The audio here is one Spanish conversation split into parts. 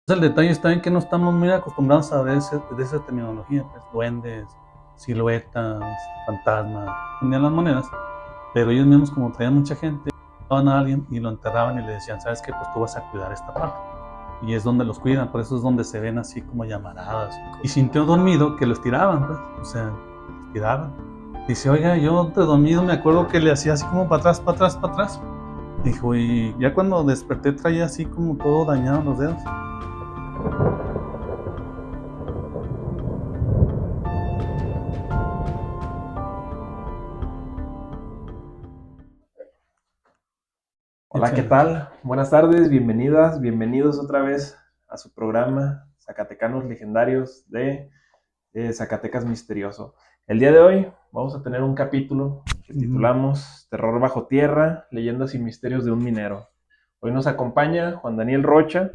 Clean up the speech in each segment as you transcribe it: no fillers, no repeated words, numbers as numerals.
El detalle está en que no estamos muy acostumbrados a ver de esa terminología, pues, duendes, siluetas, fantasmas, ponían las monedas, pero ellos mismos, como traían mucha gente, mataban a alguien y lo enterraban y le decían, ¿sabes qué? Pues tú vas a cuidar esta parte. Y es donde los cuidan, por eso es donde se ven así como llamaradas. Y sintió dormido que lo estiraban, pues, o sea, lo estiraban. Dice, oiga, yo de dormido me acuerdo que le hacía así como para atrás, para atrás, para atrás. Dijo, y ya cuando desperté traía así como todo dañado los dedos. Hola, ¿qué tal? Buenas tardes, bienvenidas, bienvenidos otra vez a su programa Zacatecanos Legendarios de Zacatecas Misterioso. El día de hoy vamos a tener un capítulo que titulamos Terror bajo tierra, leyendas y misterios de un minero. Hoy nos acompaña Juan Daniel Rocha,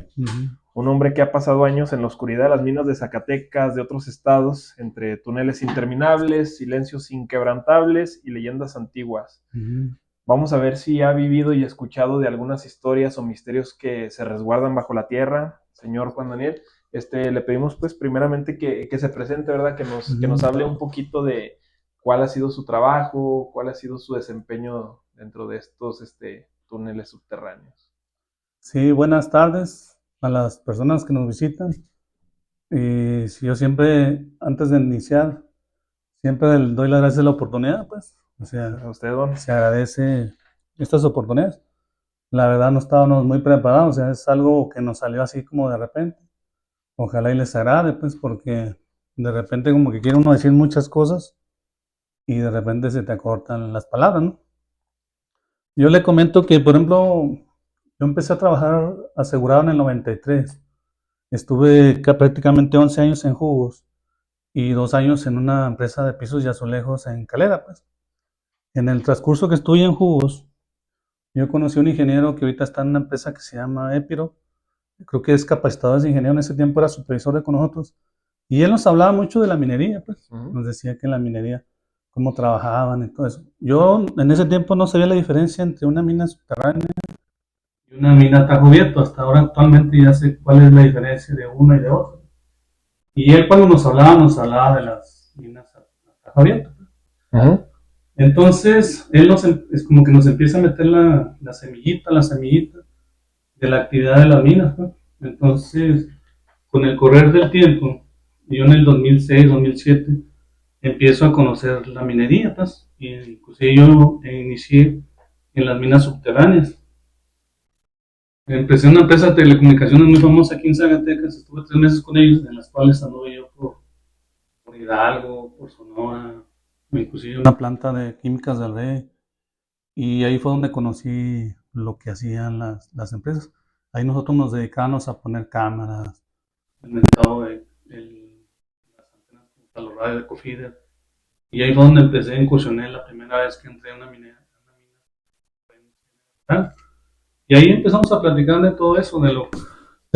un hombre que ha pasado años en la oscuridad de las minas de Zacatecas, de otros estados, entre túneles interminables, silencios inquebrantables y leyendas antiguas. Vamos a ver si ha vivido y escuchado de algunas historias o misterios que se resguardan bajo la tierra. Señor Juan Daniel, le pedimos pues primeramente que se presente, ¿verdad? Que nos hable un poquito de cuál ha sido su trabajo, cuál ha sido su desempeño dentro de estos túneles subterráneos. Sí, buenas tardes a las personas que nos visitan. Y si yo siempre, antes de iniciar, siempre doy las gracias de la oportunidad, pues. O sea, A usted, don. se agradece estas oportunidades. La verdad no estábamos muy preparados, o sea, es algo que nos salió así como de repente. Ojalá y les agrade, pues, porque de repente como que quiere uno decir muchas cosas y de repente se te acortan las palabras, ¿no? Yo le comento que, por ejemplo, yo empecé a trabajar asegurado en el 93. Estuve prácticamente 11 años en jugos y 2 años en una empresa de pisos y azulejos en Calera, pues. En el transcurso que estuve en jugos, yo conocí a un ingeniero que ahorita está en una empresa que se llama Epiro. Creo que es capacitador de ingeniero, en ese tiempo era supervisor de con nosotros. Y él nos hablaba mucho de la minería, pues. Nos decía que en la minería, cómo trabajaban y todo eso. Yo en ese tiempo no sabía la diferencia entre una mina subterránea y una mina a tajo abierto. Hasta ahora actualmente ya sé cuál es la diferencia de una y de otra. Y él cuando nos hablaba de las minas a tajo abierto. Ajá. Entonces, él es como que nos empieza a meter la semillita de la actividad de las minas, ¿no? Entonces, con el correr del tiempo, yo en el 2006, 2007, empiezo a conocer la minería, pues, y inclusive yo inicié en las minas subterráneas. Empecé en una empresa de telecomunicaciones muy famosa aquí en Zacatecas, estuve 3 meses con ellos, en las cuales anduve yo por Hidalgo, por Sonora, inclusive una planta de químicas del rey. Y ahí fue donde conocí lo que hacían las empresas. Ahí nosotros nos dedicábamos a poner cámaras, el mercado las antenas para los radios de Cofider. Y ahí fue donde empecé a incursionar la primera vez que entré a una minera. Y ahí empezamos a platicar de todo eso, de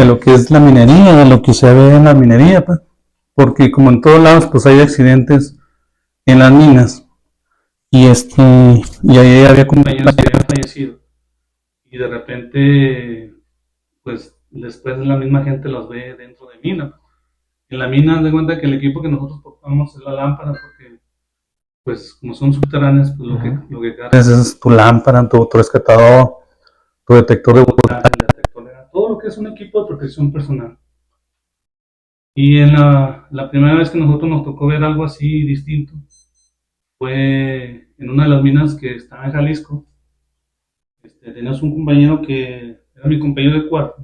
lo que es la minería, de lo que se ve en la minería, pues. Porque como en todos lados, pues hay accidentes en las minas. Y ahí había compañeros que habían fallecido. Y de repente, pues después la misma gente los ve dentro de mina. En la mina, de cuenta que el equipo que nosotros portamos es la lámpara, porque, pues, como son subterráneas, pues lo que cargas es tu lámpara, tu rescatador, tu detector de voltaje, el detector de todo lo que es un equipo de protección personal. Y en la primera vez que nosotros nos tocó ver algo así distinto fue en una de las minas que estaba en Jalisco. Teníamos un compañero que era mi compañero de cuarto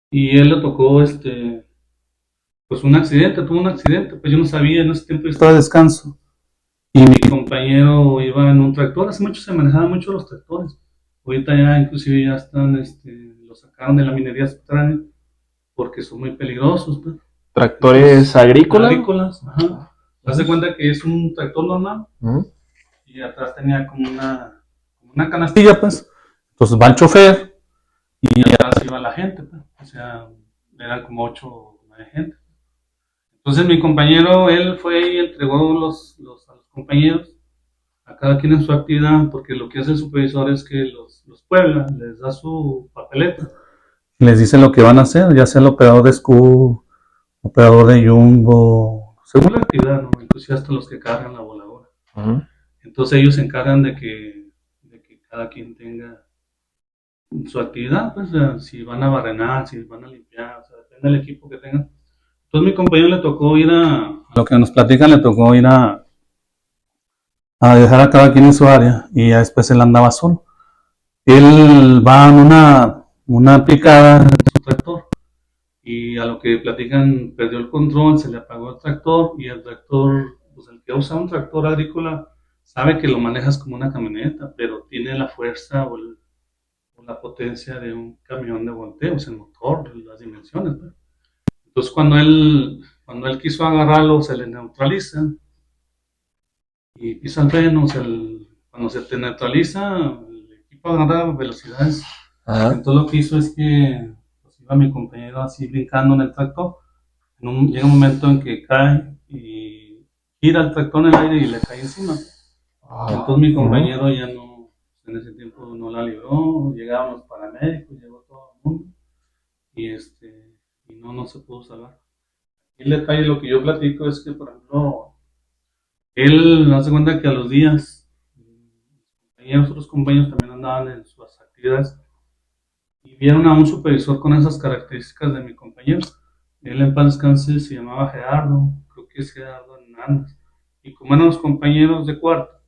y él le tocó pues tuvo un accidente, pues yo no sabía, en ese tiempo yo estaba de descanso y mi compañero iba en un tractor. Hace mucho se manejaban mucho los tractores, ahorita ya inclusive ya están, lo sacaron de la minería subterránea porque son muy peligrosos, pues. ¿Tractores agrícolas? Agrícolas, ajá. Haz de cuenta que es un tractor normal y atrás tenía como una canastilla, pues. Entonces va el chofer y atrás iba la gente, pues. O sea, eran como 8 o 9 gente. Entonces mi compañero, él fue y entregó a los compañeros, a cada quien en su actividad, porque lo que hace el supervisor es que los puebla, les da su papeleta les dice lo que van a hacer, ya sea el operador de Scoot, operador de Jumbo, según la actividad, ¿no? Inclusive hasta los que cargan la voladora. Ujú. Entonces ellos se encargan de que cada quien tenga su actividad, pues si van a barrenar, si van a limpiar, o sea, depende del equipo que tengan. Entonces mi compañero le tocó ir a lo que nos platican, le tocó ir a dejar a cada quien en su área y ya después él andaba solo. Él va en una picada de su tractor y a lo que platican perdió el control, se le apagó el tractor y el tractor, pues el que usa un tractor agrícola sabe que lo manejas como una camioneta, pero tiene la fuerza o la potencia de un camión de volteo, o sea, el motor, las dimensiones, ¿no? Entonces cuando él quiso agarrarlo se le neutraliza y pisa el freno, cuando se te neutraliza el equipo agarra velocidades. Ajá. Entonces lo que hizo es que pues, iba mi compañero así brincando en el tractor. Llega un momento en que cae y gira el tractor en el aire y le cae encima. Entonces mi compañero ya no, en ese tiempo no la libró, llegaron los paramédicos, llegó todo el mundo y no se pudo salvar. Y el detalle, lo que yo platico es que, por ejemplo, él hace cuenta que a los días, otros compañeros también andaban en sus actividades y vieron a un supervisor con esas características de mi compañero. Él en paz descanse se llamaba Gerardo, creo que es Gerardo Hernández. Y como eran los compañeros de cuarto,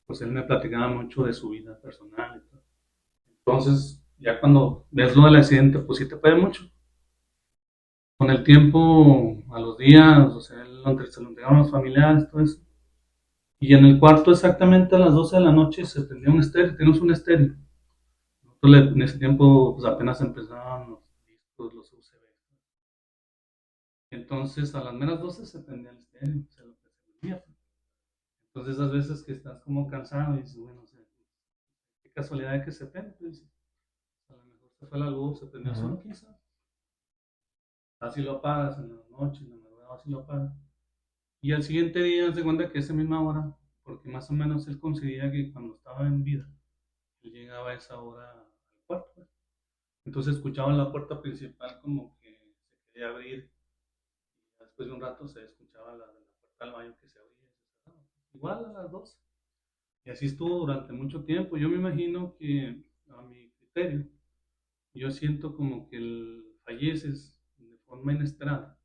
pues él me platicaba mucho de su vida personal y todo. Entonces, ya cuando ves lo del accidente, pues sí te puede mucho. Con el tiempo, a los días, o sea, se lo entregaron a los familiares, todo eso. Y en el cuarto, exactamente a las 12 de la noche, se prendía un estéreo, tenemos un estéreo. Nosotros en ese tiempo, pues apenas empezaban los discos, los USB. Entonces, a las menos 12 se prendía el estéreo, o sea, lo que se prendía. Entonces, esas veces que estás como cansado y dices, bueno, o sea, qué casualidad de que se prende, pues, a lo mejor se fue la luz, se prendió solo, quizá. Así lo apagas en la noche, en la madrugada, así lo apagas. Y al siguiente día se cuenta que esa misma hora, porque más o menos él coincidía que cuando estaba en vida, él llegaba a esa hora al cuarto, pues. Entonces escuchaba la puerta principal como que se quería abrir. Y después de un rato se escuchaba la de la puerta del baño que se abría y se cerraba. Igual a las 12. Y así estuvo durante mucho tiempo. Yo me imagino que, a mi criterio, yo siento como que falleces de forma inesperada.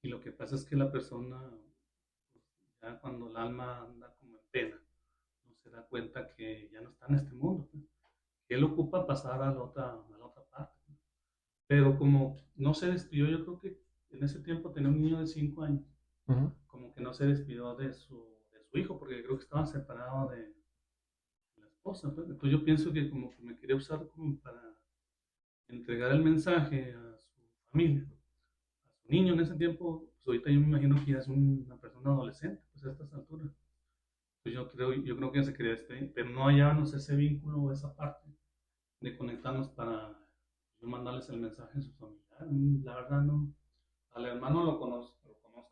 Y lo que pasa es que la persona, ya cuando el alma anda como en pena, no se da cuenta que ya no está en este mundo, pues, que él ocupa pasar a la otra parte. Pero como no se despidió, yo creo que en ese tiempo tenía un niño de 5 años, como que no se despidió de su hijo, porque creo que estaban separados de la esposa, pues. Entonces yo pienso que como que me quería usar como para entregar el mensaje a su familia, a su niño en ese tiempo. Pues ahorita yo me imagino que ya es una persona adolescente, pues a estas alturas. Pues yo creo que se quería pero no hallábamos ese vínculo o esa parte de conectarnos para yo mandarles el mensaje a su familiar. La verdad no. Al hermano lo conozco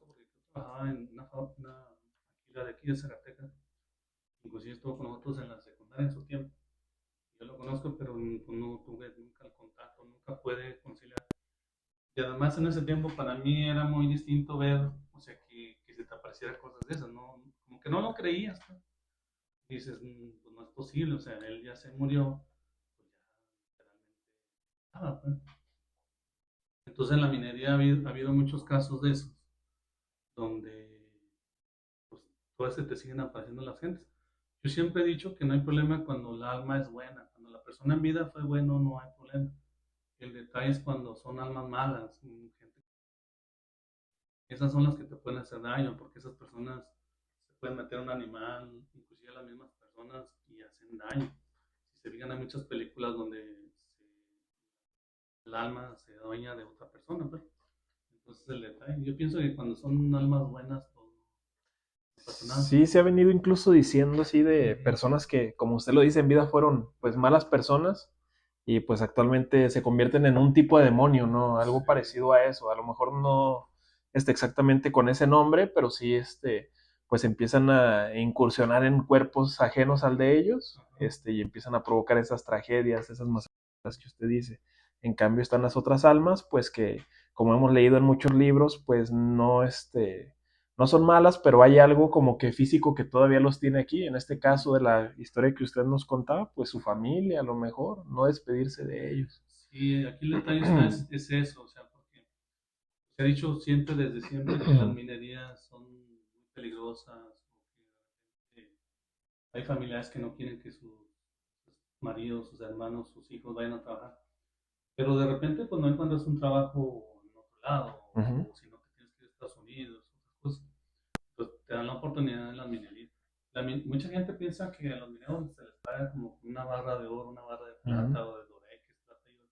porque yo trabajaba en una maquila de aquí de Zacatecas. Inclusive estuvo con nosotros en la secundaria en su tiempo. Yo lo conozco, pero pues, no tuve nunca el contacto, nunca pude conciliar. Y además en ese tiempo para mí era muy distinto ver, o sea, que se te apareciera cosas de esas, ¿no? Como que no lo creías, ¿no? Y dices, pues no es posible, o sea, él ya se murió, pues ya literalmente nada, pues. Entonces en la minería ha habido muchos casos de esos, donde pues todas se te siguen apareciendo las gentes. Yo siempre he dicho que no hay problema cuando el alma es buena, cuando la persona en vida fue bueno, no hay problema. El detalle es cuando son almas malas, gente. Esas son las que te pueden hacer daño, porque esas personas se pueden meter a un animal, inclusive a las mismas personas, y hacen daño. Si se fijan, hay muchas películas donde el alma se dueña de otra persona, pues. Entonces el detalle, yo pienso que cuando son almas buenas, pues, no pasa nada. Sí, se ha venido incluso diciendo así de personas que, como usted lo dice, en vida fueron pues malas personas y pues actualmente se convierten en un tipo de demonio, ¿no? Algo parecido a eso. A lo mejor no exactamente con ese nombre, pero sí pues empiezan a incursionar en cuerpos ajenos al de ellos, y empiezan a provocar esas tragedias, esas masacres que usted dice. En cambio están las otras almas, pues que, como hemos leído en muchos libros, pues no, no son malas, pero hay algo como que físico que todavía los tiene aquí. En este caso de la historia que usted nos contaba, pues su familia a lo mejor, no despedirse de ellos. Sí, aquí el detalle está es eso, o sea, porque se ha dicho siempre, desde siempre, que las minerías son muy peligrosas, porque hay familiares que no quieren que sus maridos, sus hermanos, sus hijos vayan a trabajar, pero de repente pues no encuentras un trabajo en otro lado, Ujú. o si no te tienes que ir a Estados Unidos, otras cosas, pues te dan la oportunidad en las minerías. Mucha gente piensa que a los mineros se les paga como una barra de oro, una barra de Ujú. plata o de doreques, plata y oro.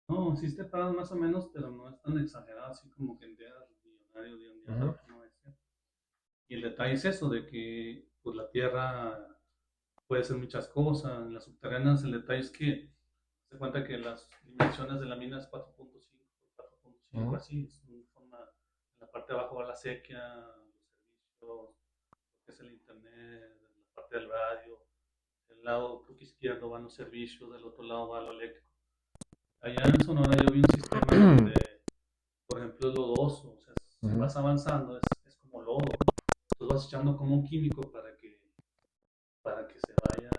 No, sí te pagan más o menos, pero no es tan exagerado así como que en días millonarios de un día para Ujú. otro, no es cierto. Y el detalle es eso, de que pues la tierra puede ser muchas cosas. En las subterráneas el detalle es que se cuenta que las dimensiones de la mina es 4.5 por 4.5, Ujú. así. Es una forma, en la parte de abajo va la sequía, los servicios, lo que es el internet, la parte del radio. Del lado creo que izquierdo van los servicios, del otro lado va lo eléctrico. Allá en Sonora yo vi un sistema donde, por ejemplo, es lodoso. O sea, si Ujú. vas avanzando es como lodo. Entonces vas echando como un químico para que se vaya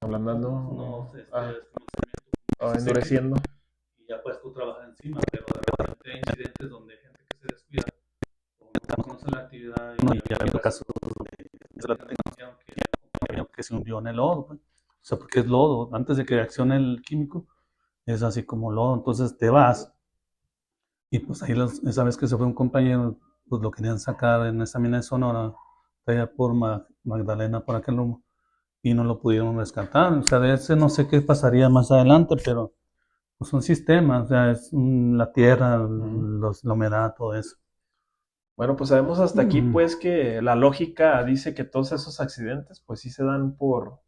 Ablandando no, ah, es como el cemento, como que se seque endureciendo. y ya puedes tú trabajar encima, pero de repente hay incidentes donde hay gente que se descuida o no conoce la actividad y ya ha habido casos de la tecnología que se hundió en el lodo, pues. O sea, porque es lodo, antes de que reaccione el químico, es así como lodo, entonces te vas y pues ahí esa vez que se fue un compañero, pues lo querían sacar en esa mina de Sonora, allá por Magdalena, por aquel rumbo, y no lo pudieron rescatar. O sea, de ese no sé qué pasaría más adelante, pero pues son sistemas, o sea, es la tierra, Ujú. la humedad, todo eso. Bueno, pues sabemos hasta aquí Mm, pues que la lógica dice que todos esos accidentes pues sí se dan por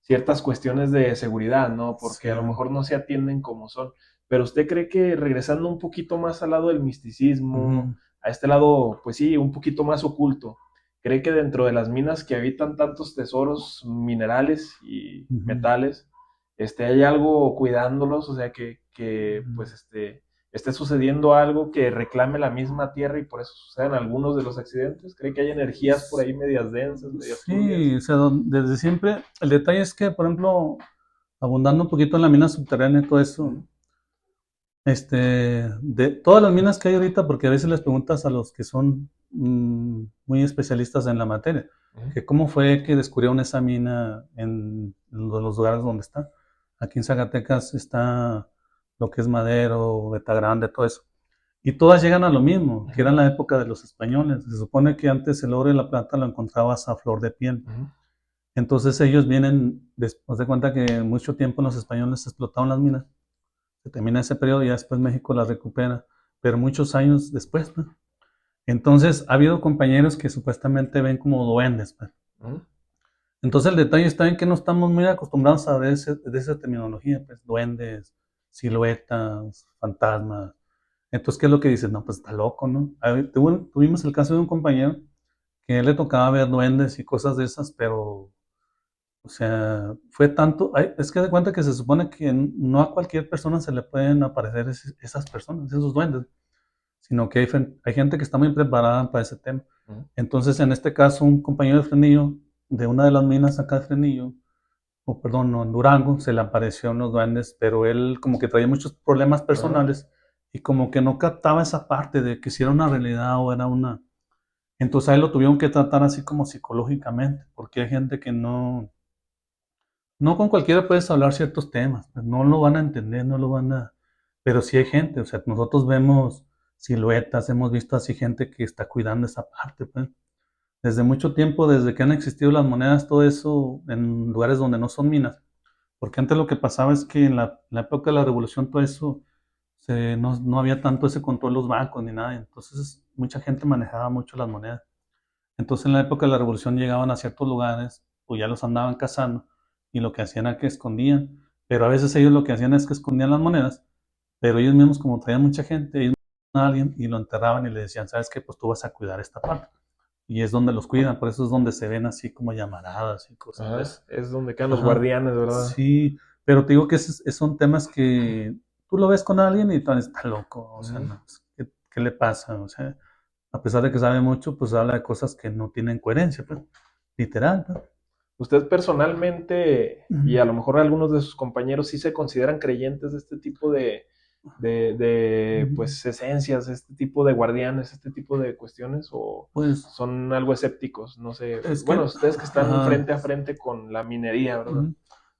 ciertas cuestiones de seguridad, ¿no? sí. Porque a lo mejor no se atienden como son. Pero usted cree que regresando un poquito más al lado del misticismo, Ujú, a este lado, pues sí, un poquito más oculto, ¿cree que dentro de las minas que habitan tantos tesoros minerales y ujú. metales, hay algo cuidándolos? O sea, que pues esté sucediendo algo que reclame la misma tierra y por eso suceden algunos de los accidentes. ¿Cree que hay energías por ahí medias densas, medias turbias? Sí, o sea, desde siempre, el detalle es que, por ejemplo, abundando un poquito en la mina subterránea y todo eso, Ujú. de todas las minas que hay ahorita, porque a veces les preguntas a los que son muy especialistas en la materia, Ujú. que cómo fue que descubrieron esa mina en los lugares donde está. Aquí en Zacatecas está lo que es Madero, Beta Grande, todo eso. Y todas llegan a lo mismo, que era en Ujú. la época de los españoles. Se supone que antes el oro y la plata lo encontrabas a flor de piel. Ujú. Entonces ellos vienen, después de cuenta que mucho tiempo los españoles explotaron las minas, se termina ese periodo y ya después México las recupera, pero muchos años después, pues. Entonces ha habido compañeros que supuestamente ven como duendes, pues. Ujú. Entonces el detalle está en que no estamos muy acostumbrados a ver de esa terminología, pues duendes, siluetas, fantasmas. Entonces, ¿qué es lo que dices? No, pues está loco, ¿no? Tuvimos el caso de un compañero que a él le tocaba ver duendes y cosas de esas, pero, o sea, fue tanto, es que de cuenta que se supone que no a cualquier persona se le pueden aparecer esas personas, esos duendes, sino que hay gente que está muy preparada para ese tema. Ujú. Entonces, en este caso, un compañero de Frenillo, de una de las minas acá de Frenillo, o perdón, no, en Durango, se le aparecieron los duendes, pero él como que traía muchos problemas Ajá. personales y como que no captaba esa parte de que si era una realidad o era una... Entonces a él lo tuvieron que tratar así como psicológicamente, porque hay gente que no con cualquiera puedes hablar ciertos temas, pues no lo van a entender, no lo van a... Pero sí hay gente, o sea, nosotros vemos siluetas, hemos visto así gente que está cuidando esa parte, pues. Desde mucho tiempo, desde que han existido las monedas, todo eso en lugares donde no son minas. Porque antes lo que pasaba es que en la época de la revolución todo eso, no había tanto ese control de los bancos ni nada. Entonces mucha gente manejaba mucho las monedas. Entonces en la época de la revolución llegaban a ciertos lugares, o ya los andaban cazando, y lo que hacían era que escondían. Pero a veces ellos lo que hacían es que escondían las monedas, pero ellos mismos como traían mucha gente, ellos a alguien y lo enterraban y le decían, ¿sabes qué? Pues tú vas a cuidar esta parte. Y es donde los cuidan, por eso es donde se ven así como llamaradas y cosas de Ajá. eso. Es donde quedan los Ajá. guardianes, ¿verdad? Sí, Pero te digo que son temas que tú lo ves con alguien y tú dices, está loco, o sea, no, pues, ¿qué le pasa? O sea, a pesar de que sabe mucho, pues habla de cosas que no tienen coherencia, pues, literal, pues. Usted personalmente, y a lo mejor algunos de sus compañeros, sí se consideran creyentes de este tipo de pues, esencias, este tipo de guardianes, este tipo de cuestiones, o Pues, son algo escépticos, no sé. es Bueno, que, ustedes que están ajá, frente a frente con la minería, ¿verdad?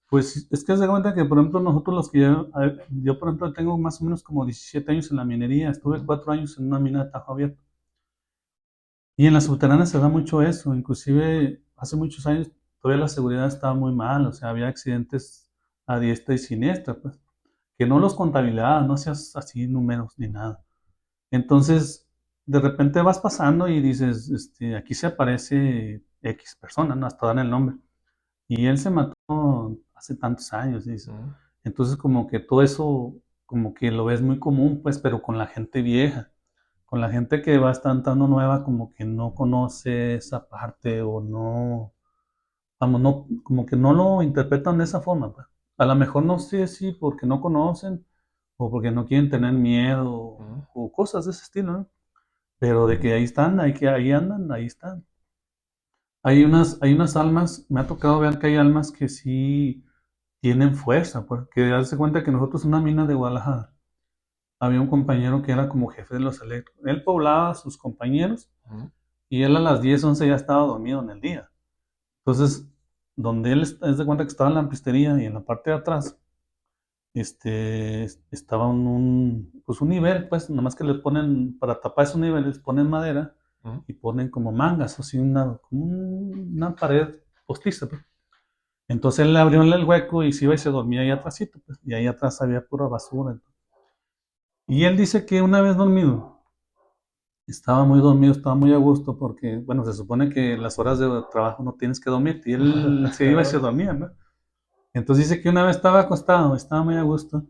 pues es que se da cuenta que, por ejemplo, nosotros los que yo, por ejemplo, tengo más o menos como 17 años en la minería, estuve 4 años en una mina de Tajo Abierto. Y en las subterráneas se da mucho eso, inclusive hace muchos años todavía la seguridad estaba muy mal, o sea, había accidentes a diestra y siniestra, pues, que no los contabilizaban, no hacías así números ni nada. Entonces, de repente vas pasando y dices, aquí se aparece X persona, ¿no? Hasta dan el nombre. Y él se mató hace tantos años, dice. Entonces, como que todo eso, como que lo ves muy común, pues, pero con la gente vieja. Con la gente que va estando nueva, como que no conoce esa parte o no, vamos, no, como que no lo interpretan de esa forma, pues. A lo mejor no sé si porque no conocen o porque no quieren tener miedo o cosas de ese estilo, ¿no? Pero de que ahí están, ahí andan, ahí están. Hay unas almas, me ha tocado ver que hay almas que sí tienen fuerza, porque darse cuenta que nosotros en una mina de Guadalajara había un compañero que era como jefe de los electros. Él poblaba a sus compañeros y él a las 10 11 ya estaba dormido en el día. Entonces, donde él es de cuenta que estaba en la ampistería y en la parte de atrás, estaba pues un nivel, pues, nomás que le ponen, para tapar esos niveles, ponen madera y ponen como mangas, así como una pared postiza, pues. Entonces él le abrió el hueco y se iba y se dormía ahí atrásito, pues, y ahí atrás había pura basura. Y él dice que una vez dormido, estaba muy dormido, estaba muy a gusto porque, bueno, se supone que las horas de trabajo no tienes que dormir y él se iba y se dormía, ¿no? Entonces dice que una vez estaba acostado, estaba muy a gusto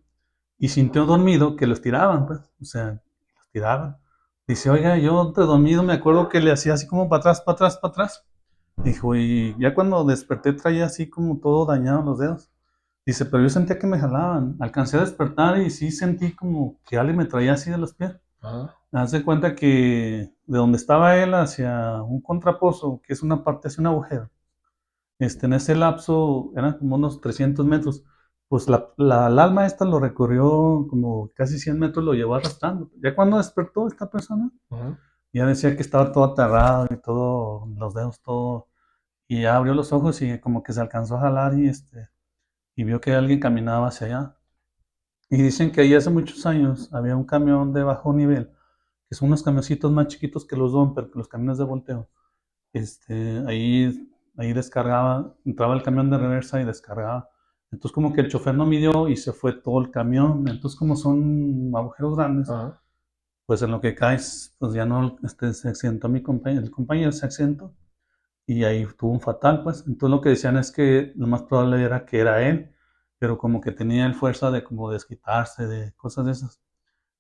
y sintió dormido que los tiraban, pues, o sea, los tiraban. Dice, oiga, yo de dormido me acuerdo que le hacía así como para atrás, para atrás, para atrás. Dijo, y ya cuando desperté traía así como todo dañado los dedos. Dice, pero yo sentía que me jalaban. Alcancé a despertar y sí sentí como que alguien me traía así de los pies. Haz de cuenta que de donde estaba él hacia un contrapozo, que es una parte hacia un agujero, en ese lapso eran como unos 300 metros. Pues el alma esta lo recorrió como casi 100 metros, lo llevó arrastrando. Ya cuando despertó esta persona, ya decía que estaba todo aterrado y todo, los dedos todo, y ya abrió los ojos y como que se alcanzó a jalar y vio que alguien caminaba hacia allá. Y dicen que ahí hace muchos años había un camión de bajo nivel, que son unos camioncitos más chiquitos que los dumper, que los camiones de volteo. Ahí descargaba, entraba el camión de reversa y descargaba. Entonces como que el chofer no midió y se fue todo el camión. Entonces como son agujeros grandes, pues en lo que caes, pues ya no, se accidentó el compañero se accidentó y ahí tuvo un fatal, pues. Entonces lo que decían es que lo más probable era que era él, pero como que tenía el fuerza de como desquitarse, de cosas de esas.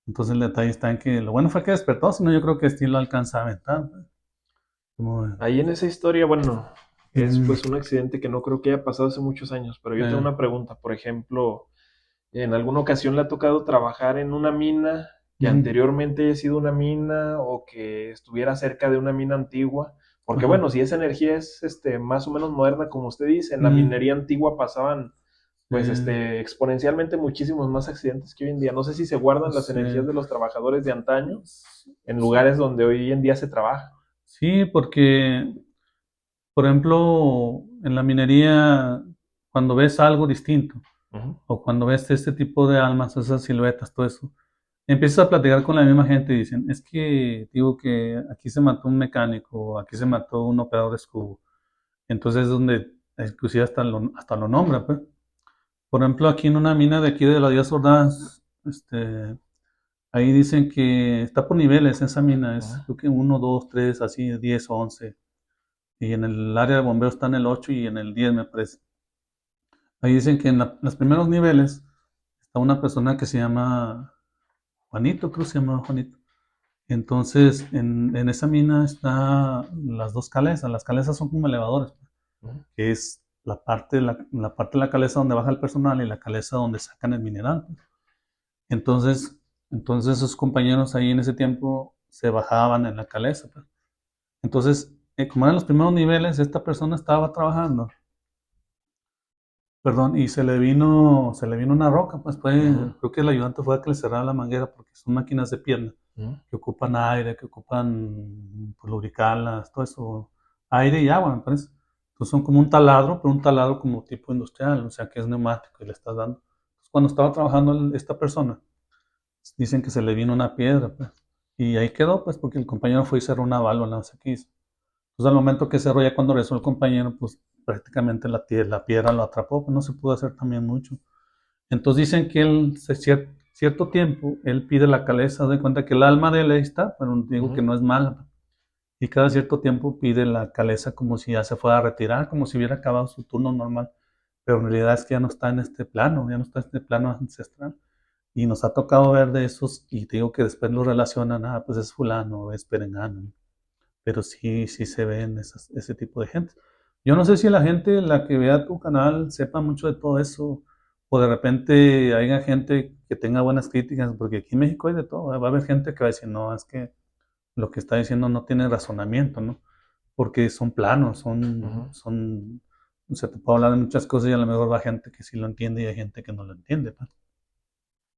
Entonces el detalle está en que lo bueno fue que despertó, si no yo creo que sí lo alcanza a aventar, pues. Como, Ahí en esa historia, bueno, es mm, pues un accidente que no creo que haya pasado hace muchos años, pero yo tengo eh, una pregunta. Por ejemplo, ¿en alguna ocasión le ha tocado trabajar en una mina que ujú, anteriormente haya sido una mina o que estuviera cerca de una mina antigua? Porque ajá, bueno, si esa energía es más o menos moderna, como usted dice, en la mm, minería antigua pasaban pues sí, exponencialmente muchísimos más accidentes que hoy en día. No sé si se guardan las sí, energías de los trabajadores de antaño en lugares donde hoy en día se trabaja. sí, porque, por ejemplo, en la minería, cuando ves algo distinto, Ujú. o cuando ves este tipo de almas, esas siluetas, todo eso, empiezas a platicar con la misma gente y dicen, es que digo que aquí se mató un mecánico, aquí se mató un operador de escudo. Entonces es donde inclusive hasta lo nombra, pues. Por ejemplo, aquí en una mina de aquí de las Díaz Ordaz, ahí dicen que está por niveles esa mina, es creo que uno 2 3 así, 10 11. Y en el área de bombeo está en el 8 y en el 10 me parece. Ahí dicen que en los primeros niveles está una persona que se llama Juanito, creo que se llama Juanito. Entonces, en esa mina está las dos calesas. Las calesas son como elevadores, que es la parte de la caleza donde baja el personal y la caleza donde sacan el mineral. Entonces, entonces sus compañeros ahí en ese tiempo se bajaban en la caleza. Pues. Entonces, como eran los primeros niveles, esta persona estaba trabajando, perdón, y se le vino una roca, pues creo que el ayudante fue a que le cerrara la manguera porque son máquinas de pierna que ocupan aire, que ocupan pues, lubricarlas, todo eso, aire y agua, me parece. Entonces son como un taladro, pero un taladro como tipo industrial, o sea que es neumático y le estás dando. Entonces, cuando estaba trabajando esta persona, dicen que se le vino una piedra, pues, y ahí quedó, pues, porque el compañero fue y cerró una válvula, no sé qué hizo. Entonces, al momento que cerró, ya cuando regresó el compañero, pues, prácticamente la piedra lo atrapó, pues no se pudo hacer también mucho. Entonces dicen que él, cierto tiempo, él pide la caleza, de cuenta que el alma de él ahí está, pero digo que no es mala. Y cada cierto tiempo pide la caleza como si ya se fuera a retirar, como si hubiera acabado su turno normal. Pero en realidad es que ya no está en este plano, ya no está en este plano ancestral. Y nos ha tocado ver de esos, y te digo que después lo relacionan, pues es fulano, es perengano. Pero sí, sí se ven ese tipo de gente. Yo no sé si la gente, la que vea tu canal, sepa mucho de todo eso, o de repente haya gente que tenga buenas críticas, porque aquí en México hay de todo. Va a haber gente que va a decir, no, es que lo que está diciendo no tiene razonamiento, ¿no? Porque son planos, o sea, te puedo hablar de muchas cosas y a lo mejor va gente que sí lo entiende y hay gente que no lo entiende, pues.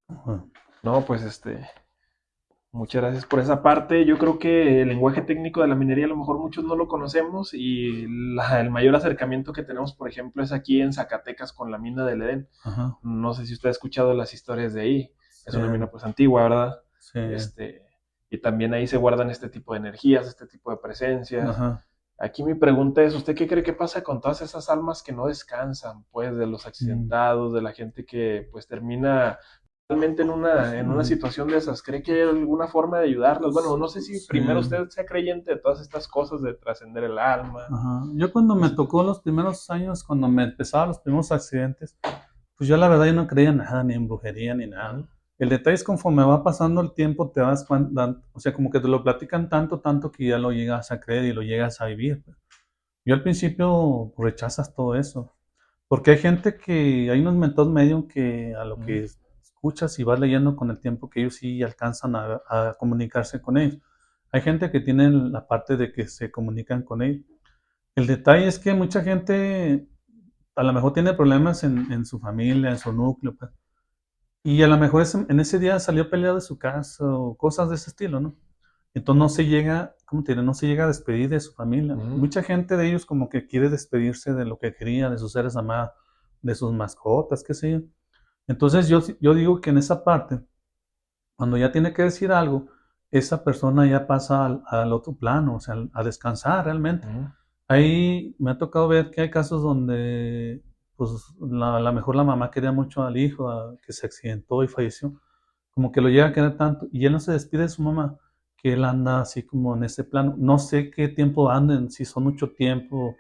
Ajá. No, pues muchas gracias por esa parte. Yo creo que el lenguaje técnico de la minería a lo mejor muchos no lo conocemos y el mayor acercamiento que tenemos, por ejemplo, es aquí en Zacatecas con la mina del Edén. Ajá. No sé si usted ha escuchado las historias de ahí. Es Sí, una mina pues antigua, ¿verdad? sí, Y también ahí se guardan este tipo de energías, este tipo de presencias. ajá. Aquí mi pregunta es, ¿usted qué cree que pasa con todas esas almas que no descansan, pues, de los accidentados, de la gente que pues termina realmente en una situación de esas? ¿Cree que hay alguna forma de ayudarlas? Bueno, no sé si Sí. primero usted sea creyente de todas estas cosas de trascender el alma. Ajá. Yo cuando me tocó los primeros años, cuando me empezaban los primeros accidentes, pues yo la verdad yo no creía en nada, ni en brujería, ni nada. El detalle es conforme va pasando el tiempo, te das cuenta, o sea, como que te lo platican tanto, tanto que ya lo llegas a creer y lo llegas a vivir. Pues. Yo al principio rechazas todo eso, porque hay gente que, hay unos mentores medios que a lo que escuchas y vas leyendo con el tiempo que ellos sí alcanzan a comunicarse con ellos. Hay gente que tiene la parte de que se comunican con ellos. El detalle es que mucha gente a lo mejor tiene problemas en su familia, en su núcleo, pues, y a lo mejor en ese día salió peleado de su casa o cosas de ese estilo, ¿no? Entonces no se llega, ¿cómo te diré? No se llega a despedir de su familia. Mucha gente de ellos como que quiere despedirse de lo que quería, de sus seres amados, de sus mascotas, qué sé yo. Entonces yo digo que en esa parte, cuando ya tiene que decir algo, esa persona ya pasa al otro plano, o sea, a descansar realmente. Ahí me ha tocado ver que hay casos donde, pues, a lo mejor la mamá quería mucho al hijo, que se accidentó y falleció, como que lo llega a querer tanto, y él no se despide de su mamá, que él anda así como en ese plano. No sé qué tiempo anden, si son mucho tiempo,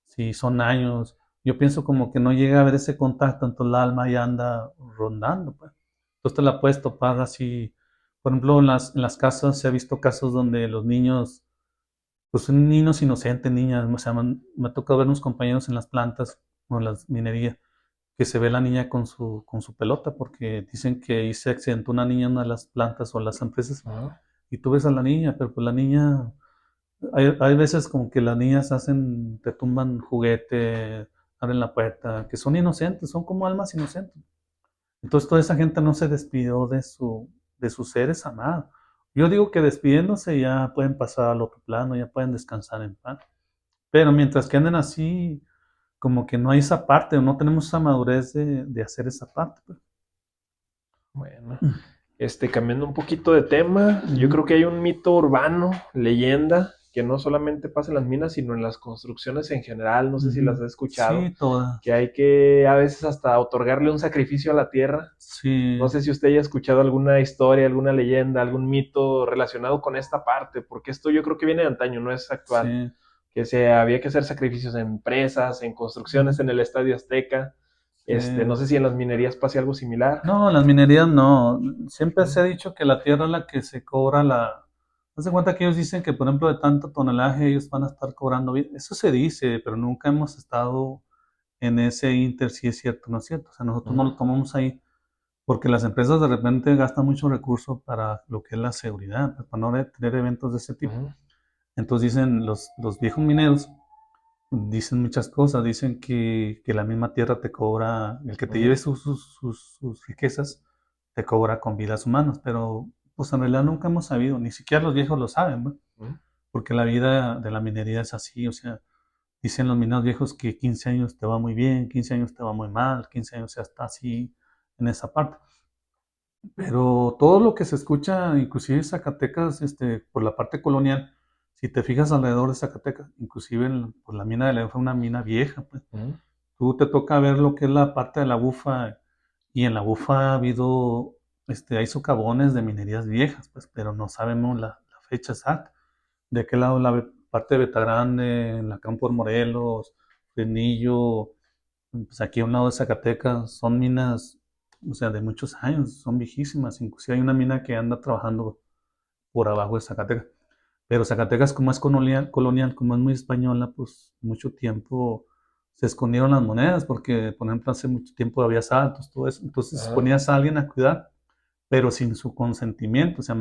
si son años. Yo pienso como que no llega a haber ese contacto, entonces el alma ya anda rondando, pues. Entonces te la puedes topar así. Por ejemplo, en las casas se ha visto casos donde los niños pues son niños inocentes, niñas, o sea, me ha tocado ver unos compañeros en las plantas o en las minerías que se ve la niña con su pelota porque dicen que ahí se accidentó una niña en una de las plantas o las empresas y tú ves a la niña, pero pues la niña, hay veces como que las niñas te tumban juguete, abren la puerta, que son inocentes, son como almas inocentes. Entonces toda esa gente no se despidió de sus seres amados. Yo digo que despidiéndose ya pueden pasar al otro plano, ya pueden descansar en paz. Pero mientras que anden así, como que no hay esa parte, o no tenemos esa madurez de hacer esa parte. Pues. Bueno, cambiando un poquito de tema, yo creo que hay un mito urbano, leyenda, que no solamente pasa en las minas, sino en las construcciones en general, no sé si las has escuchado, Sí, todas. que hay que a veces hasta otorgarle un sacrificio a la tierra. Sí. No sé si usted haya escuchado alguna historia, alguna leyenda, algún mito relacionado con esta parte, porque esto yo creo que viene de antaño, no es actual. Sí. Que había que hacer sacrificios en empresas, en construcciones, en el Estadio Azteca. No sé si en las minerías pase algo similar. No, las minerías no. Siempre se ha dicho que la tierra es la que se cobra la. Haz de cuenta que ellos dicen que, por ejemplo, de tanto tonelaje ellos van a estar cobrando bien. Eso se dice, pero nunca hemos estado en ese inter sí es cierto, no es cierto. O sea, nosotros no lo tomamos ahí porque las empresas de repente gastan mucho recurso para lo que es la seguridad, pues, para no tener eventos de ese tipo. Entonces dicen los viejos mineros, dicen muchas cosas, dicen que la misma tierra te cobra, el que te lleve sus riquezas, te cobra con vidas humanas, pero pues en realidad nunca hemos sabido, ni siquiera los viejos lo saben, ¿no? Porque la vida de la minería es así, o sea, dicen los mineros viejos que 15 años te va muy bien, 15 años te va muy mal, 15 años ya está así en esa parte. Pero todo lo que se escucha, inclusive en Zacatecas, por la parte colonial, si te fijas alrededor de Zacatecas, inclusive pues la mina de León fue una mina vieja, pues. Tú te toca ver lo que es la parte de la bufa, y en la bufa ha habido, hay socavones de minerías viejas, pues, pero no sabemos la fecha exacta. De qué lado la parte de Betagrande, en la Campos Morelos, Frenillo, pues aquí a un lado de Zacatecas, son minas, o sea, de muchos años, son viejísimas. Inclusive hay una mina que anda trabajando por abajo de Zacatecas. Pero Zacatecas, como es colonial, como es muy española, pues mucho tiempo se escondieron las monedas, porque, por ejemplo, hace mucho tiempo había asaltos, todo eso. Entonces ponías a alguien a cuidar, pero sin su consentimiento, o sea,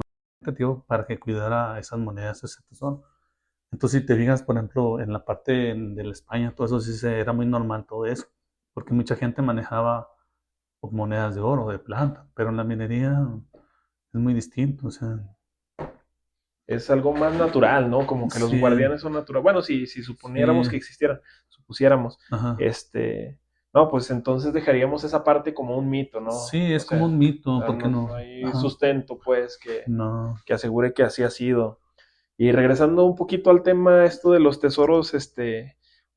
para que cuidara esas monedas, ese tesoro. Entonces, si te fijas, por ejemplo, en la parte de la España, todo eso sí era muy normal, todo eso, porque mucha gente manejaba pues, monedas de oro, de plata, pero en la minería es muy distinto, o sea, Es algo más natural, ¿no? Como que los sí, guardianes son naturales. Bueno, si suponiéramos sí, que existieran, supusiéramos, ajá. no, pues entonces dejaríamos esa parte como un mito, ¿no? Sí, O es como sea, un mito, porque no no, hay ajá, sustento, pues, no, que asegure que así ha sido. Y regresando un poquito al tema esto de los tesoros,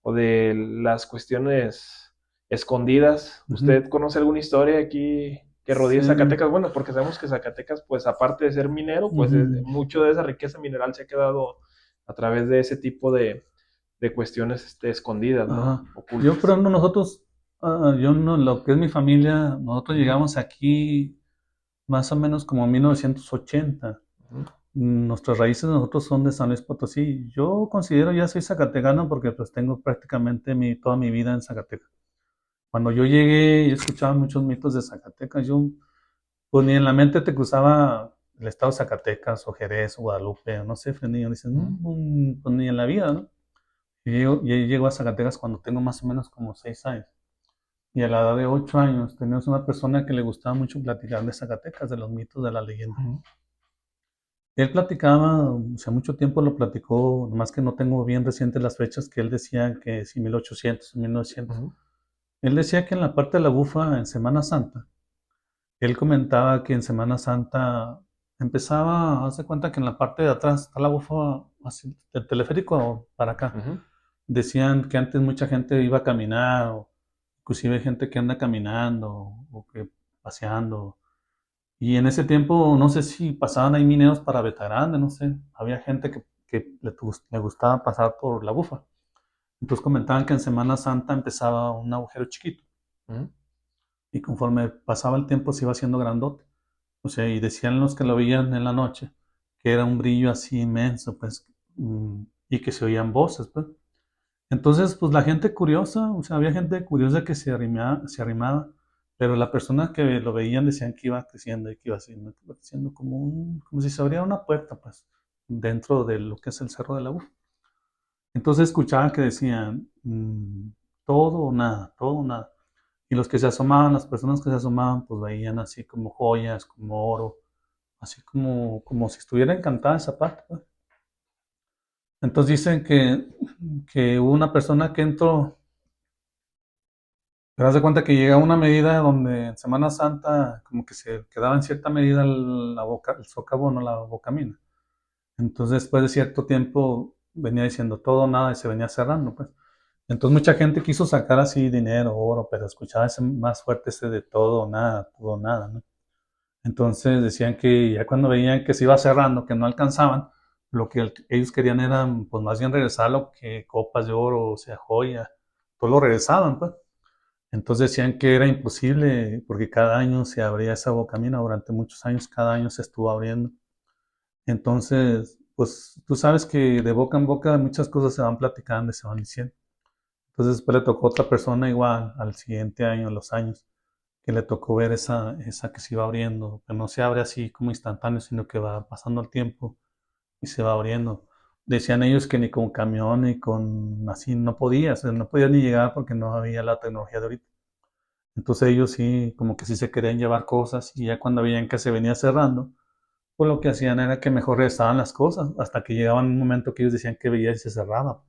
o de las cuestiones escondidas, ujú. ¿usted conoce alguna historia aquí que rodee Sí, Zacatecas? Bueno, porque sabemos que Zacatecas, pues aparte de ser minero, pues ujú, mucho de esa riqueza mineral se ha quedado a través de ese tipo de cuestiones escondidas, ¿no? ajá. Yo, por Ocultas. ejemplo, nosotros, yo no, lo que es mi familia, nosotros Ujú, llegamos aquí más o menos como en 1980. ujú, Nuestras raíces de nosotros son de San Luis Potosí. Yo considero ya soy zacatecano porque pues tengo prácticamente toda mi vida en Zacatecas. Cuando yo llegué, yo escuchaba muchos mitos de Zacatecas. Yo, pues ni en la mente te cruzaba el estado de Zacatecas o Jerez o Guadalupe, o no sé, Frenillo. Dices, no, ujú, pues ni en la vida, ¿no? Yo llego a Zacatecas cuando tengo más o menos como 6 años. Y a la edad de 8 años teníamos una persona que le gustaba mucho platicar de Zacatecas, de los mitos, de la leyenda. ujú, Él platicaba, o sea, mucho tiempo lo platicó, nomás que no tengo bien recientes las fechas que él decía que si 1800 o 1900. ujú, Él decía que en la parte de la bufa, en Semana Santa, él comentaba que en Semana Santa empezaba, hace cuenta que en la parte de atrás está la bufa, así, del teleférico para acá. ujú. Decían que antes mucha gente iba a caminar, o inclusive hay gente que anda caminando, o que paseando. Y en ese tiempo, no sé si pasaban ahí mineros para Betagrande, no sé. Había gente que le gustaba pasar por la bufa. Entonces comentaban que en Semana Santa empezaba un agujero chiquito Ujú. y conforme pasaba el tiempo se iba haciendo grandote. O sea, y decían los que lo veían en la noche que era un brillo así inmenso, pues, y que se oían voces, pues. Entonces, pues la gente curiosa, o sea, había gente curiosa que se arrimaba, pero la persona que lo veían decían que iba creciendo y que iba creciendo como si se abriera una puerta, pues, dentro de lo que es el Cerro de la Uf. Entonces escuchaban que decían, todo o nada, todo o nada. Y los que se asomaban, las personas que se asomaban, pues veían así como joyas, como oro, así como si estuviera encantada esa parte, pues. Entonces dicen que hubo una persona que entró. Te das de cuenta que llega una medida donde en Semana Santa como que se quedaba en cierta medida la boca, el socavón o la bocamina. Entonces después de cierto tiempo venía diciendo todo, nada y se venía cerrando, pues. Entonces mucha gente quiso sacar así dinero, oro, pero escuchaba ese más fuerte ese de todo, nada, ¿no? Entonces decían que ya cuando veían que se iba cerrando, que no alcanzaban, lo que ellos querían era pues más bien regresar lo que copas de oro, o sea, joya, todo lo regresaban, pues. Entonces decían que era imposible porque cada año se abría esa bocamina, durante muchos años cada año se estuvo abriendo. Entonces, pues tú sabes que de boca en boca muchas cosas se van platicando y se van diciendo. Entonces después le tocó otra persona igual, al siguiente año, los años, que le tocó ver esa que se iba abriendo, que no se abre así como instantáneo, sino que va pasando el tiempo y se va abriendo. Decían ellos que ni con camión ni con así no podía, o sea, no podía ni llegar porque no había la tecnología de ahorita. Entonces ellos sí, como que sí se querían llevar cosas y ya cuando veían que se venía cerrando, pues lo que hacían era que mejor regresaban las cosas hasta que llegaban un momento que ellos decían que veía y se cerraba.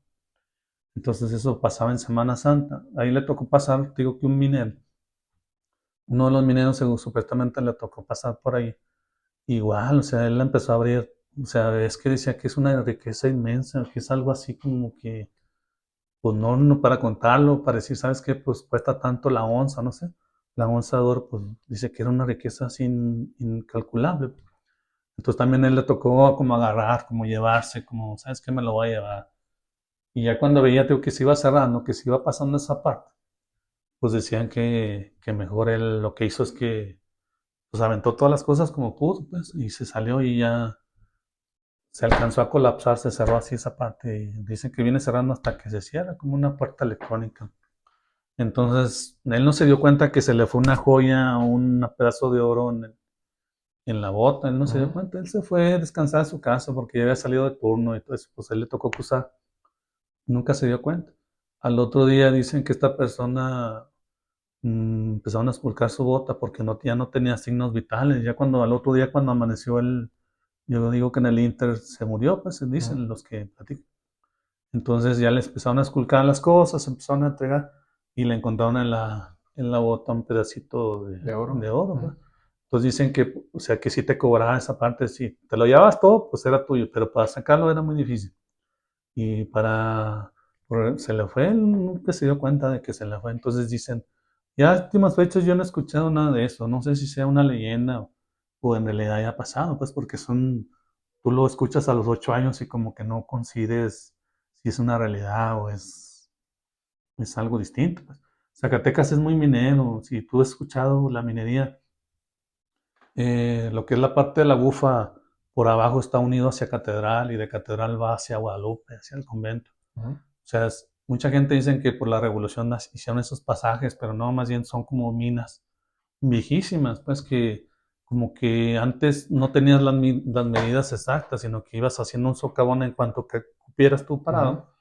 Entonces eso pasaba en Semana Santa. Ahí le tocó pasar, digo que un minero, uno de los mineros supuestamente le tocó pasar por ahí. Igual, o sea, él la empezó a abrir, o sea, es que decía que es una riqueza inmensa, que es algo así como que, pues no, no para contarlo, para decir, ¿sabes qué? Pues cuesta tanto la onza, no sé. La onza de oro, pues dice que era una riqueza así incalculable. Entonces también a él le tocó como agarrar, como llevarse, como, ¿sabes qué? Me lo voy a llevar. Y ya cuando veía, tío, que se iba cerrando, que se iba pasando esa parte, pues decían que mejor él lo que hizo es que, pues aventó todas las cosas como pudo, pues, y se salió y ya se alcanzó a colapsar, se cerró así esa parte y dicen que viene cerrando hasta que se cierra, como una puerta electrónica. Entonces, él no se dio cuenta que se le fue una joya, un pedazo de oro en la bota, él no se dio cuenta, él se fue a descansar a su casa porque ya había salido de turno y todo eso, pues él le tocó cruzar, nunca se dio cuenta. Al otro día dicen que esta persona empezaron a esculcar su bota porque no, ya no tenía signos vitales, ya cuando al otro día cuando amaneció él, yo digo que en el Inter se murió, pues se dicen los que platican. Entonces ya les empezaron a esculcar las cosas, empezaron a entregar y le encontraron en la bota un pedacito De oro. de oro. Pues. Entonces dicen que, o sea, que si te cobraba esa parte, si te lo llevabas todo, pues era tuyo, pero para sacarlo era muy difícil. Y se le fue, él nunca se dio cuenta de que se le fue. Entonces dicen, ya a últimas fechas yo no he escuchado nada de eso, no sé si sea una leyenda o en realidad haya pasado, pues porque tú lo escuchas a los 8 años y como que no coincides si es una realidad o es algo distinto. Pues. Zacatecas es muy minero, si tú has escuchado la minería, lo que es la parte de la bufa, por abajo está unido hacia Catedral y de Catedral va hacia Guadalupe, hacia el convento. O sea, mucha gente dice que por la revolución hicieron esos pasajes, pero no, más bien son como minas viejísimas, pues que como que antes no tenías las medidas exactas, sino que ibas haciendo un socavón en cuanto que cupieras tú parado.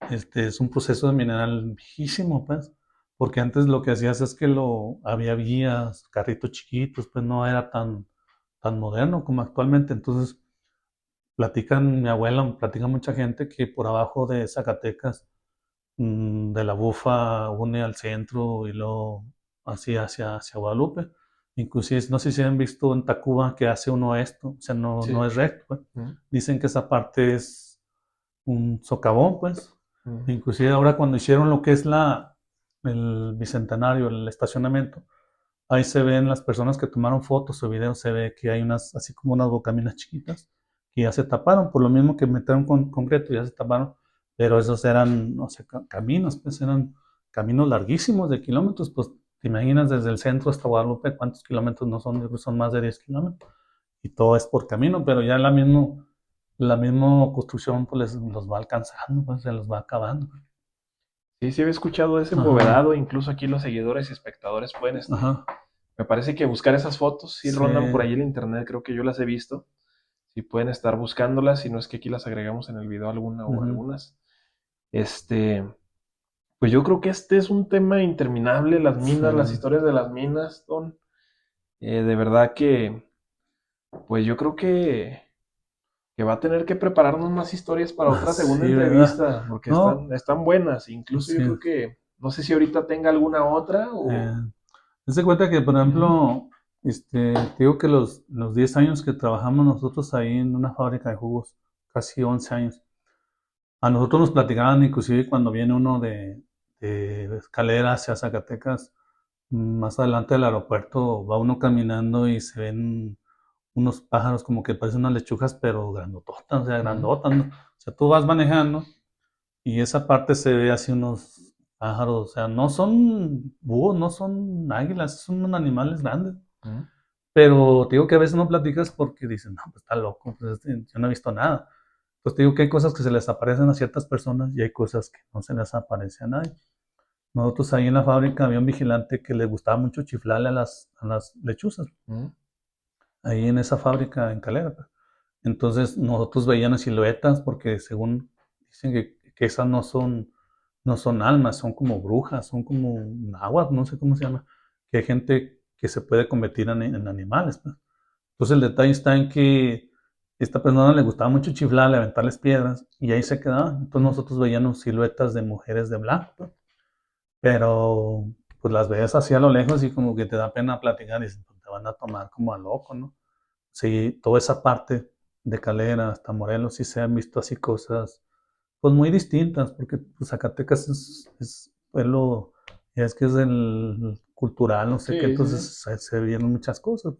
Es un proceso de mineral viejísimo, pues, porque antes lo que hacías es que había vías, carritos chiquitos, pues no era tan moderno como actualmente. Entonces, mi abuela, platica mucha gente que por abajo de Zacatecas, de la Bufa une al centro y luego así hacia Guadalupe. Inclusive, no sé si han visto en Tacuba que hace uno esto, o sea, no, Sí. no es recto. Pues. Dicen que esa parte es un socavón, pues. Inclusive ahora cuando hicieron lo que es el bicentenario, el estacionamiento, ahí se ven las personas que tomaron fotos o videos, se ve que hay así como unas bocaminas chiquitas que ya se taparon, por lo mismo que metieron con concreto, ya se taparon, pero esos eran, no sé, caminos, pues eran caminos larguísimos de kilómetros, pues te imaginas desde el centro hasta Guadalupe cuántos kilómetros no son, yo creo que son más de 10 kilómetros, y todo es por camino, pero ya la misma construcción pues los va alcanzando, pues se los va acabando. Sí, sí había escuchado ese Ajá, embovedado, incluso aquí los seguidores y espectadores pueden, ajá, me parece que buscar esas fotos, sí sí, rondan por ahí en internet, creo que yo las he visto, si pueden estar buscándolas, si no es que aquí las agregamos en el video alguna o algunas. Pues yo creo que este es un tema interminable, las minas, las sí, historias de las minas, Don. De verdad que, pues yo creo que va a tener que prepararnos más historias para otra segunda sí, ¿verdad? entrevista, porque No, están buenas. Incluso yo sí, creo que, no sé si ahorita tenga alguna otra eh, o... haz de cuenta que, por Ujú, ejemplo, te digo que los 10 años que trabajamos nosotros ahí en una fábrica de jugos, casi 11 años, a nosotros nos platicaban, inclusive cuando viene uno de Escalera hacia Zacatecas, más adelante del aeropuerto, va uno caminando y se ven unos pájaros como que parecen unas lechugas, pero grandototas, o sea, ujú. grandotas, ¿no? O sea, tú vas manejando y esa parte se ve así unos pájaros, o sea, no son búhos, no son águilas, son unos animales grandes. Ujú. Pero te digo que a veces no platicas porque dicen, no, pues está loco, pues, yo no he visto nada. Pues te digo que hay cosas que se les aparecen a ciertas personas y hay cosas que no se les aparece a nadie. Nosotros ahí en la fábrica había un vigilante que le gustaba mucho chiflarle a las lechuzas, Ujú. ahí en esa fábrica en Calera, pues. Entonces nosotros veíamos siluetas porque según dicen que esas no son almas, son como brujas, son como náhuatl, no sé cómo se llama, que hay gente que se puede convertir en animales, pues. Entonces el detalle está en que esta persona le gustaba mucho chiflarle, aventarles piedras y ahí se quedaba. Entonces nosotros veíamos siluetas de mujeres de blanco, pues. Pero pues las ves así a lo lejos y como que te da pena platicar y dices, pues, te van a tomar como a loco, ¿no? Sí, toda esa parte de Calera hasta Morelos sí se han visto así cosas pues muy distintas, porque pues, Zacatecas es pueblo, ya es que es el cultural, no sé qué, Sí, sí, sí. entonces se vieron muchas cosas.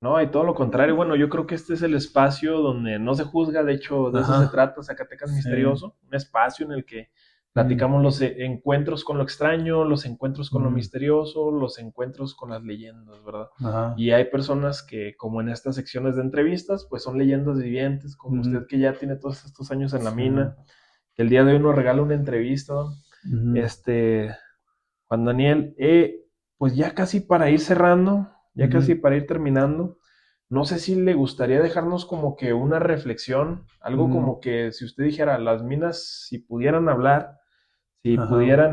No, y todo lo contrario. Bueno, yo creo que este es el espacio donde no se juzga, de hecho, de eso se Ajá, trata, Zacatecas sí, Misterioso, un espacio en el que mm, platicamos los encuentros con lo extraño, los encuentros con lo mm, misterioso, los encuentros con las leyendas, ¿verdad? ajá, Y hay personas que, como en estas secciones de entrevistas, pues son leyendas vivientes, como mm, usted que ya tiene todos estos años en la sí, mina, que el día de hoy nos regala una entrevista, ¿no? mm, Este, Juan Daniel, pues ya casi para ir cerrando, ya casi mm, para ir terminando, no sé si le gustaría dejarnos como que una reflexión, algo mm, como que si usted dijera, las minas, si pudieran hablar, si ajá, pudieran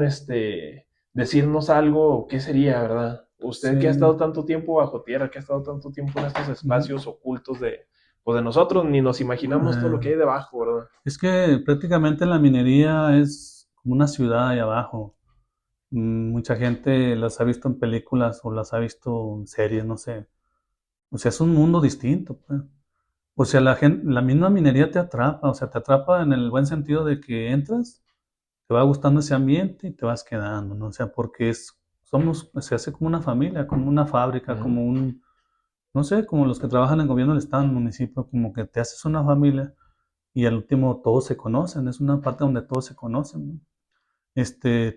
decirnos algo, ¿qué sería, verdad? Usted que ha sí, estado tanto tiempo bajo tierra, que ha estado tanto tiempo en estos mm, espacios ocultos de, pues de nosotros, ni nos imaginamos todo lo que eh, hay debajo, ¿verdad? es que prácticamente la minería es como una ciudad ahí abajo. Mucha gente las ha visto en películas o las ha visto en series, no sé. O sea, es un mundo distinto, pues. O sea, la misma minería te atrapa, o sea, te atrapa en el buen sentido de que entras, te va gustando ese ambiente y te vas quedando, ¿no? O sea, porque se hace como una familia, como una fábrica, Ujú. como no sé, como los que trabajan en gobierno del estado, en el municipio, como que te haces una familia y al último todos se conocen, es una parte donde todos se conocen, ¿no?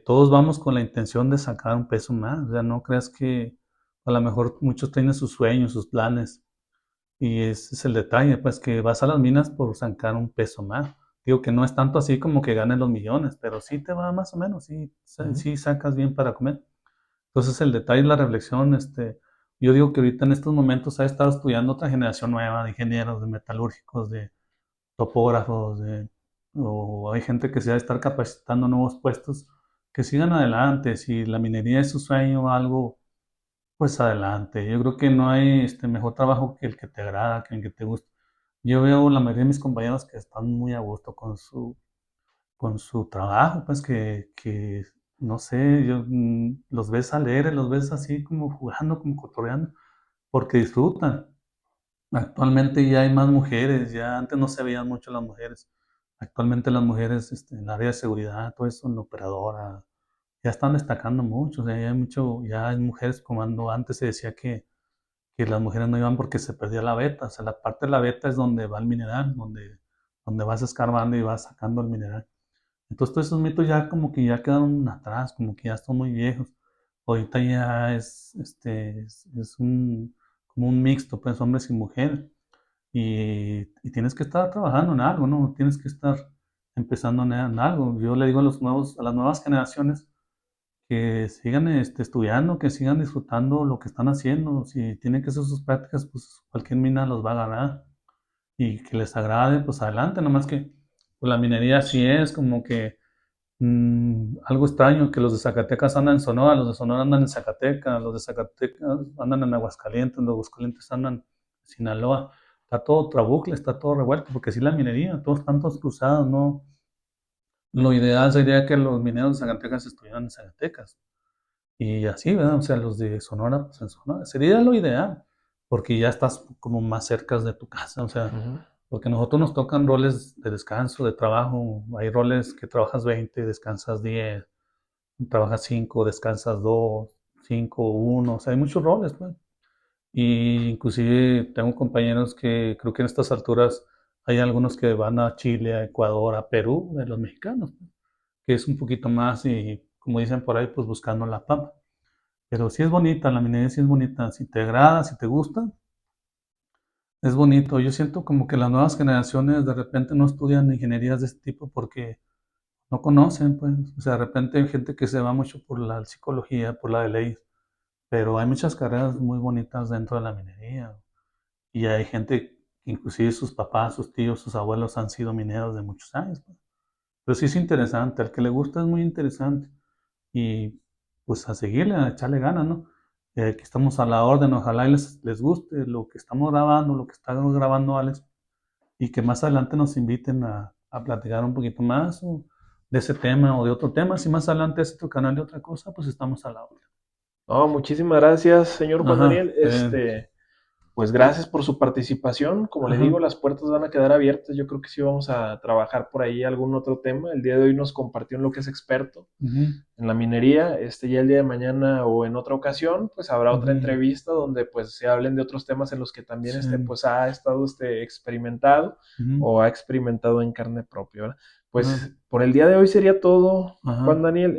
Todos vamos con la intención de sacar un peso más, o sea, no creas que a lo mejor muchos tienen sus sueños, sus planes, y ese es el detalle, pues que vas a las minas por sacar un peso más. Digo que no es tanto así como que ganes los millones, pero sí te va más o menos, sí, Ujú. sí sacas bien para comer. Entonces el detalle es la reflexión, yo digo que ahorita en estos momentos ha estado estudiando otra generación nueva de ingenieros, de metalúrgicos, de topógrafos, o hay gente que se va a estar capacitando nuevos puestos, que sigan adelante. Si la minería es su sueño o algo, pues adelante. Yo creo que no hay mejor trabajo que el que te agrada, que el que te gusta. Yo veo la mayoría de mis compañeros que están muy a gusto con su trabajo, pues que no sé, los ves alegres, los ves así como jugando, como cotorreando, porque disfrutan. Actualmente ya hay más mujeres, ya antes no se veían mucho las mujeres. Actualmente las mujeres en el área de seguridad, todo eso, en la operadora, ya están destacando mucho. O sea, ya hay mujeres como antes se decía que las mujeres no iban porque se perdía la veta. O sea, la parte de la veta es donde va el mineral, donde vas escarbando y vas sacando el mineral. Entonces todos esos mitos ya como que ya quedaron atrás, como que ya están muy viejos. Ahorita ya es como un mixto, pues hombres y mujeres. Y tienes que estar trabajando en algo, ¿no? Tienes que estar empezando en algo. Yo le digo a las nuevas generaciones que sigan estudiando, que sigan disfrutando lo que están haciendo. Si tienen que hacer sus prácticas, pues cualquier mina los va a ganar. Y que les agrade, pues adelante. Nomás que pues, la minería sí es como que algo extraño, que los de Zacatecas andan en Sonora, los de Sonora andan en Zacatecas, los de Zacatecas andan en Aguascalientes, los de Aguascalientes andan en Sinaloa. Está todo trabucle, está todo revuelto, porque sí la minería, todos están todos cruzados, ¿no? Lo ideal sería que los mineros de Zacatecas estuvieran en Zacatecas. Y así, ¿verdad? O sea, los de Sonora, pues en Sonora. Sería lo ideal, porque ya estás como más cerca de tu casa, o sea, Ujú. porque a nosotros nos tocan roles de descanso, de trabajo. Hay roles que trabajas 20, descansas 10, trabajas 5, descansas 2, 5, 1. O sea, hay muchos roles, pues. Y inclusive tengo compañeros que creo que en estas alturas hay algunos que van a Chile, a Ecuador, a Perú, de los mexicanos, pues, que es un poquito más y, como dicen por ahí, pues buscando la papa. Pero sí es bonita, la minería sí es bonita. Si te agrada, si te gusta, es bonito. Yo siento como que las nuevas generaciones de repente no estudian ingenierías de este tipo porque no conocen, pues. O sea, de repente hay gente que se va mucho por la psicología, por la de leyes, pero hay muchas carreras muy bonitas dentro de la minería. Y hay gente, inclusive sus papás, sus tíos, sus abuelos han sido mineros de muchos años, pues. Pero sí es interesante, al que le gusta es muy interesante. Y pues a seguirle, a echarle ganas, ¿no? Que estamos a la orden, ojalá y les guste lo que estamos grabando, lo que estamos grabando Alex, y que más adelante nos inviten a platicar un poquito más de ese tema o de otro tema. Si más adelante es tu canal de otra cosa, pues estamos a la orden. No, muchísimas gracias, señor Juan Ajá, Daniel. Pues gracias por su participación. Como le ajá, digo, las puertas van a quedar abiertas. Yo creo que sí vamos a trabajar por ahí algún otro tema. El día de hoy nos compartió en lo que es experto ujú, en la minería. Ya el día de mañana o en otra ocasión, pues habrá otra ujú, entrevista donde pues se hablen de otros temas en los que también sí, pues ha estado experimentado ujú, o ha experimentado en carne propia, ¿verdad? ajá, Pues por el día de hoy sería todo, Juan ajá, Daniel.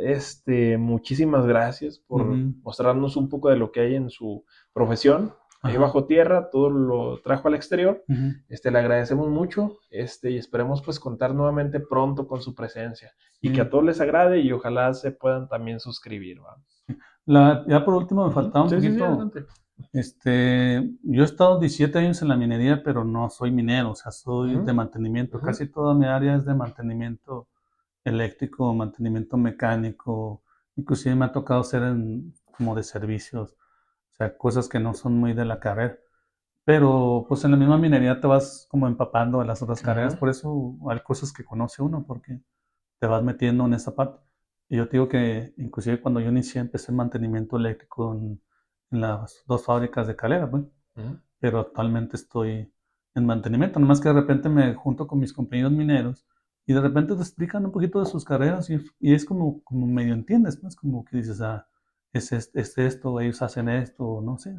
Muchísimas gracias por ujú, mostrarnos un poco de lo que hay en su profesión ahí ajá, bajo tierra, todo lo trajo al exterior. ujú, Le agradecemos mucho, y esperemos pues contar nuevamente pronto con su presencia y que a sí. todos les agrade y ojalá se puedan también suscribir, ¿va? Ya por último me Ujú. faltaba un Sí, sí, sí, poquito. adelante. Yo he estado 17 años en la minería, pero no soy minero, o sea, soy Ujú, de mantenimiento. ujú. Casi toda mi área es de mantenimiento eléctrico, mantenimiento mecánico. Inclusive me ha tocado ser como de servicios, o sea, cosas que no son muy de la carrera. Pero pues en la misma minería te vas como empapando de las otras carreras, Ujú. por eso hay cosas que conoce uno, porque te vas metiendo en esa parte. Y yo te digo que inclusive cuando yo inicié empecé en mantenimiento eléctrico en las dos fábricas de Calera, pues, Ujú. pero actualmente estoy en mantenimiento, nomás que de repente me junto con mis compañeros mineros y de repente te explican un poquito de sus carreras y es como medio entiendes, pues como que dices, es esto, ellos hacen esto, no sé,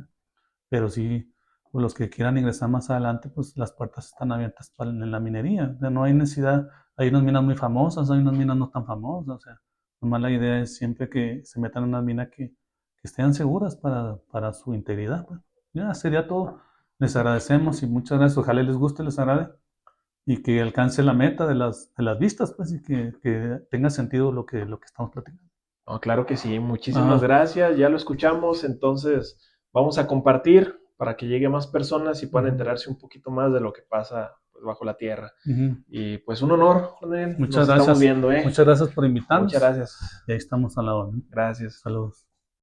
pero sí, pues los que quieran ingresar más adelante, pues las puertas están abiertas en la minería. O sea, no hay necesidad, hay unas minas muy famosas, hay unas minas no tan famosas. O sea, nomás la idea es siempre que se metan en unas minas que estén seguras para su integridad, pues. Ya sería todo. Les agradecemos y muchas gracias. Ojalá les guste, les agrade y que alcance la meta de las vistas, pues, y que tenga sentido lo que estamos platicando. No, claro que sí, muchísimas Ajá. gracias, ya lo escuchamos, entonces vamos a compartir para que llegue más personas y puedan Ujú, enterarse un poquito más de lo que pasa pues, bajo la tierra. ujú. Y pues un honor, Cornel, Muchas nos estamos gracias. viendo, ¿eh? Muchas gracias por Muchas invitarnos. gracias. Y ahí estamos a la orden. Gracias. Saludos.